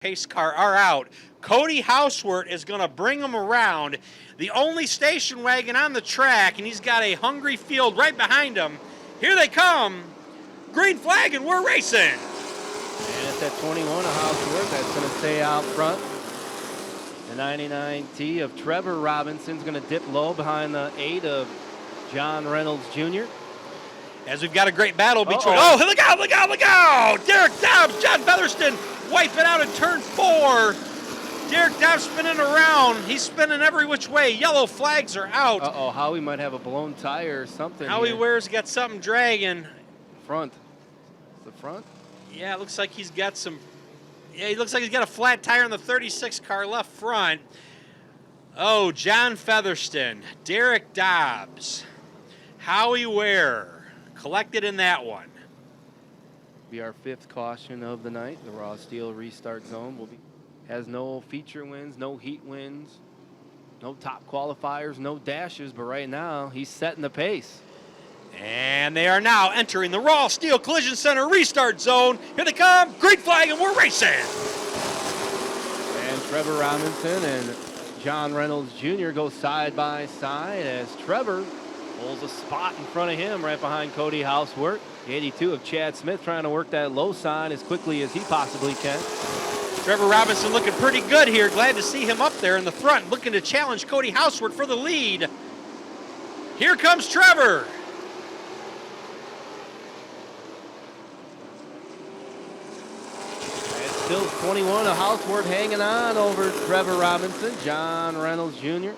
pace car are out. Cody Housewort is going to bring them around. The only station wagon on the track, and he's got a hungry field right behind him. Here they come. Green flag, and we're racing. And it's that 21 of Housewort that's going to stay out front. The 99T of Trevor Robinson's going to dip low behind the 8 of John Reynolds Jr. As we've got a great battle between... Oh, look out, look out, look out! Derek Dobbs, John Featherston wipe it out in turn 4. Derek Dobbs spinning around. He's spinning every which way. Yellow flags are out. Uh-oh, Howie might have a blown tire or something. Howie Ware's got something dragging. Front. The front? Yeah, it looks like he's got some... Yeah, he looks like he's got a flat tire in the 36 car left front. Oh, John Featherston, Derek Dobbs, Howie Ware collected in that one. Be our 5th caution of the night. The raw steel restart zone has no feature wins, no heat wins, no top qualifiers, no dashes, but right now he's setting the pace. And they are now entering the Raw Steel Collision Center restart zone. Here they come, green flag, and we're racing. And Trevor Robinson and John Reynolds Jr. go side by side as Trevor pulls a spot in front of him right behind Cody Housewort. The 82 of Chad Smith trying to work that low side as quickly as he possibly can. Trevor Robinson looking pretty good here. Glad to see him up there in the front, looking to challenge Cody Housewort for the lead. Here comes Trevor. It's still 21 of Housewort hanging on over Trevor Robinson. John Reynolds Jr.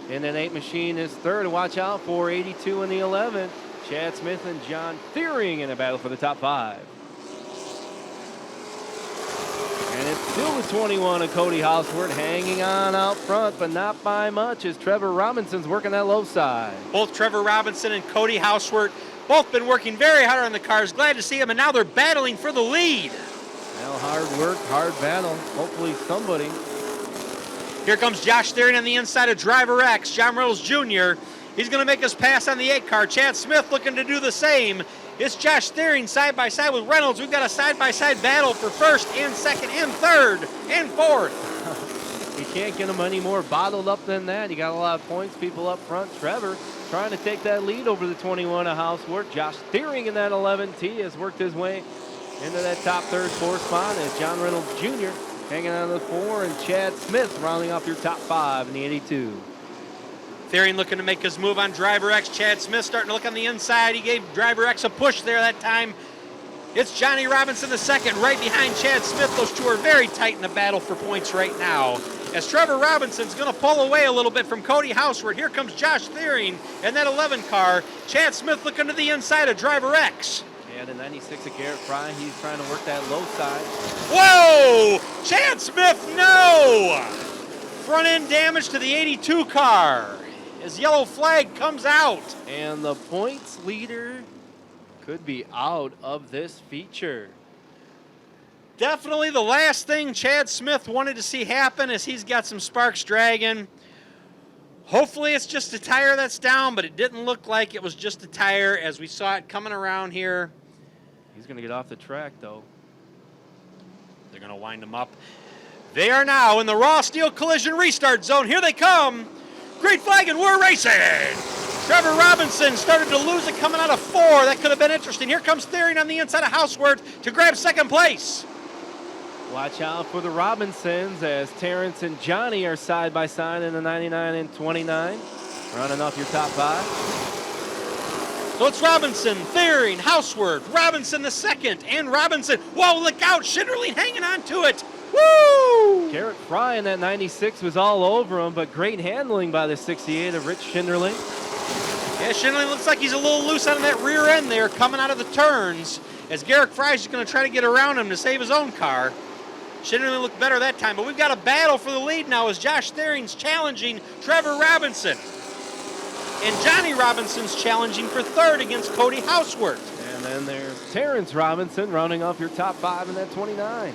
in that 8 machine is 3rd. Watch out for 82 in the 11. Chad Smith and John Fearing in a battle for the top 5. And it's still the 21 of Cody Housewort hanging on out front, but not by much as Trevor Robinson's working that low side. Both Trevor Robinson and Cody Housewort both been working very hard on the cars. Glad to see them, and now they're battling for the lead. Well, hard work, hard battle. Hopefully somebody. Here comes Josh Theron on the inside of Driver X, John Reynolds Jr. He's going to make his pass on the 8 car. Chad Smith looking to do the same. It's Josh Theron side by side with Reynolds. We've got a side-by-side battle for 1st and 2nd and 3rd and 4th. You can't get them any more bottled up than that. You got a lot of points, people up front. Trevor trying to take that lead over the 21 of Housewort. Josh Theron in that 11T has worked his way into that top 3rd, 4th spot as John Reynolds Jr. hanging on the 4 and Chad Smith rounding off your top 5 in the 82. Theron looking to make his move on Driver X. Chad Smith starting to look on the inside. He gave Driver X a push there that time. It's Johnny Robinson the 2nd right behind Chad Smith. Those two are very tight in the battle for points right now. As Trevor Robinson's going to pull away a little bit from Cody Housewort. Here comes Josh Theron in that 11 car. Chad Smith looking to the inside of Driver X. Yeah, the 96 of Garrett Fry, he's trying to work that low side. Whoa! Chad Smith, no! Front end damage to the 82 car. His yellow flag comes out. And the points leader could be out of this feature. Definitely the last thing Chad Smith wanted to see happen is he's got some sparks dragging. Hopefully it's just a tire that's down, but it didn't look like it was just a tire as we saw it coming around here. He's going to get off the track, though. They're going to wind him up. They are now in the Raw Steel Collision restart zone. Here they come. Green flag, and we're racing. Trevor Robinson started to lose it coming out of 4. That could have been interesting. Here comes Theron on the inside of Housewort to grab 2nd place. Watch out for the Robinsons as Terrence and Johnny are side by side in the 99 and 29. Running off your top 5. So it's Robinson, Theron, Housewort, Robinson the 2nd, and Robinson. Whoa, look out, Schinderling hanging on to it. Woo! Garrett Fry in that 96 was all over him, but great handling by the 68 of Rich Schinderling. Yeah, Schinderling looks like he's a little loose out of that rear end there coming out of the turns as Garrett Fry's just going to try to get around him to save his own car. Schinderling looked better that time, but we've got a battle for the lead now as Josh Theron's challenging Trevor Robinson. And Johnny Robinson's challenging for 3rd against Cody Housewort. And then there's Terrence Robinson rounding off your top 5 in that 29.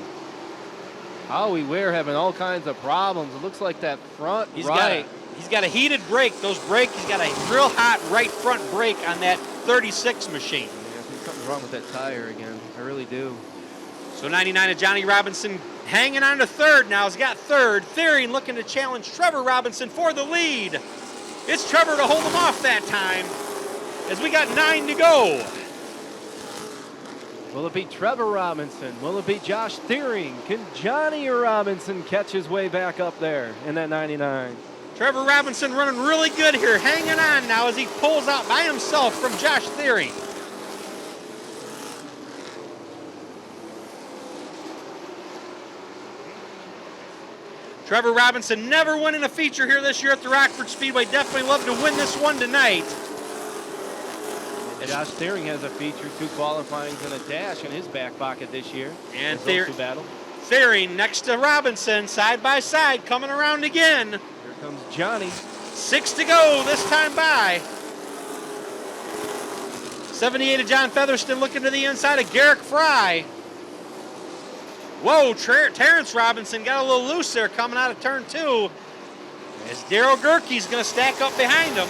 Howie Ware having all kinds of problems. It looks like that front He's right. got a heated brake. Those brake, he's got a real hot right front brake on that 36 machine. I think something's wrong with that tire again. I really do. So 99 of Johnny Robinson hanging on to third now. He's got third. Thiering looking to challenge Trevor Robinson for the lead. It's Trevor to hold him off that time as we got 9 to go. Will it be Trevor Robinson? Will it be Josh Thiering? Can Johnny Robinson catch his way back up there in that 99? Trevor Robinson running really good here, hanging on now as he pulls out by himself from Josh Thiering. Trevor Robinson never winning a feature here this year at the Rockford Speedway. Definitely love to win this one tonight. Josh Thiering has a feature, 2 qualifyings and a dash in his back pocket this year. And Thiering next to Robinson, side by side, coming around again. Here comes Johnny. 6 to go this time by. 78 of John Featherston looking to the inside of Garrick Fry. Whoa, Terrence Robinson got a little loose there coming out of turn 2. As Daryl Gerke's going to stack up behind him.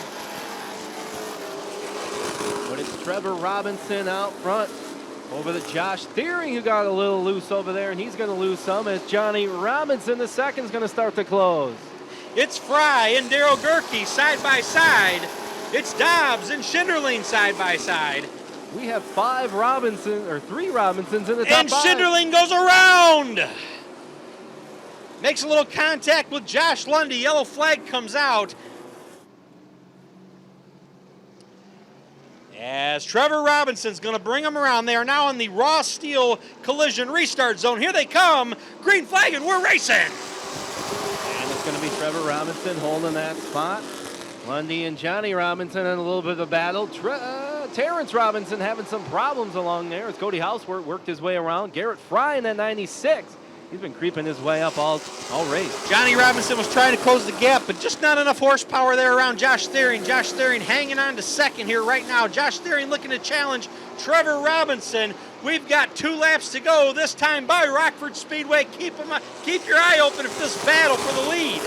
But it's Trevor Robinson out front over the Josh Thiering, who got a little loose over there, and he's going to lose some as Johnny Robinson, the second, is going to start to close. It's Fry and Daryl Gerke side by side. It's Dobbs and Schinderling side by side. We have 3 Robinsons in the top 5. And Schinderling goes around. Makes a little contact with Josh Lundy. Yellow flag comes out. As Trevor Robinson's going to bring them around. They are now in the raw steel collision restart zone. Here they come. Green flag, and we're racing. And it's going to be Trevor Robinson holding that spot. Lundy and Johnny Robinson in a little bit of a battle. Terrence Robinson having some problems along there as Cody Houseworth worked his way around. Garrett Fry in that 96. He's been creeping his way up all race. Johnny Robinson was trying to close the gap, but just not enough horsepower there around Josh Thiering. Josh Thiering hanging on to second here right now. Josh Thiering looking to challenge Trevor Robinson. We've got 2 laps to go this time by Rockford Speedway. Keep your eye open for this battle for the lead.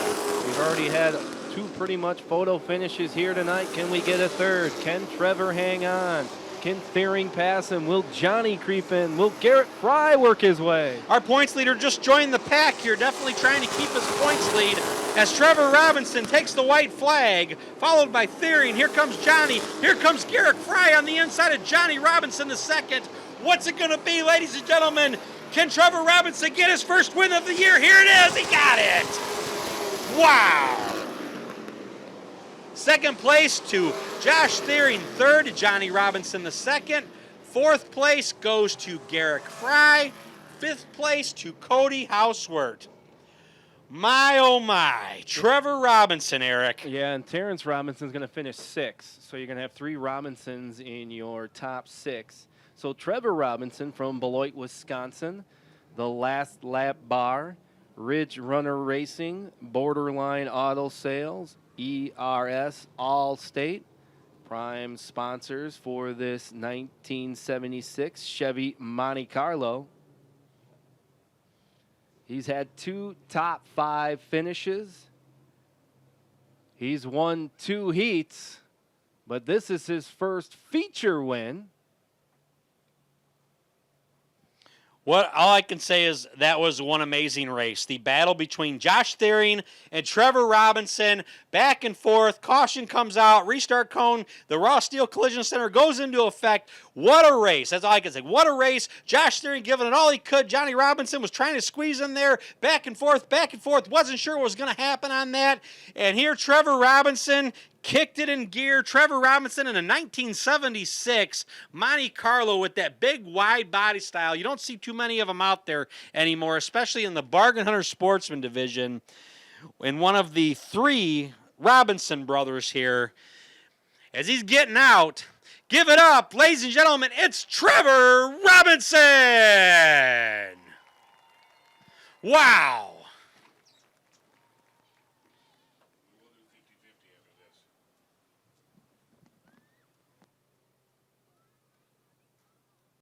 We've already had 2 pretty much photo finishes here tonight. Can we get a third? Can Trevor hang on? Can Thiering pass him? Will Johnny creep in? Will Garrett Fry work his way? Our points leader just joined the pack here, definitely trying to keep his points lead as Trevor Robinson takes the white flag, followed by Thiering. Here comes Johnny. Here comes Garrett Fry on the inside of Johnny Robinson the second. What's it going to be, ladies and gentlemen? Can Trevor Robinson get his first win of the year? Here it is. He got it. Wow. Second place to Josh Thiering. Third to Johnny Robinson the second. Fourth place goes to Garrick Fry. Fifth place to Cody Houseworth. My, oh my. Trevor Robinson, Eric. Yeah, and Terrence Robinson's going to finish 6th. So you're going to have 3 Robinsons in your top 6. So Trevor Robinson from Beloit, Wisconsin. The Last Lap Bar. Ridge Runner Racing. Borderline Auto Sales. ERS All-State, prime sponsors for this 1976 Chevy Monte Carlo. He's had 2 top 5 finishes. He's won 2 heats, but this is his first feature win. All I can say is that was one amazing race. The battle between Josh Thiering and Trevor Robinson, back and forth. Caution comes out, restart cone. The raw steel collision center goes into effect. What a race. That's all I can say. What a race. Josh Thiering giving it all he could. Johnny Robinson was trying to squeeze in there, back and forth, back and forth. Wasn't sure what was going to happen on that. And here Trevor Robinson kicked it in gear. Trevor Robinson in a 1976 Monte Carlo with that big wide body style. You don't see too many of them out there anymore, especially in the Bargain Hunter Sportsman division. In one of the 3 Robinson brothers here, as he's getting out, give it up, ladies and gentlemen, it's Trevor Robinson. Wow.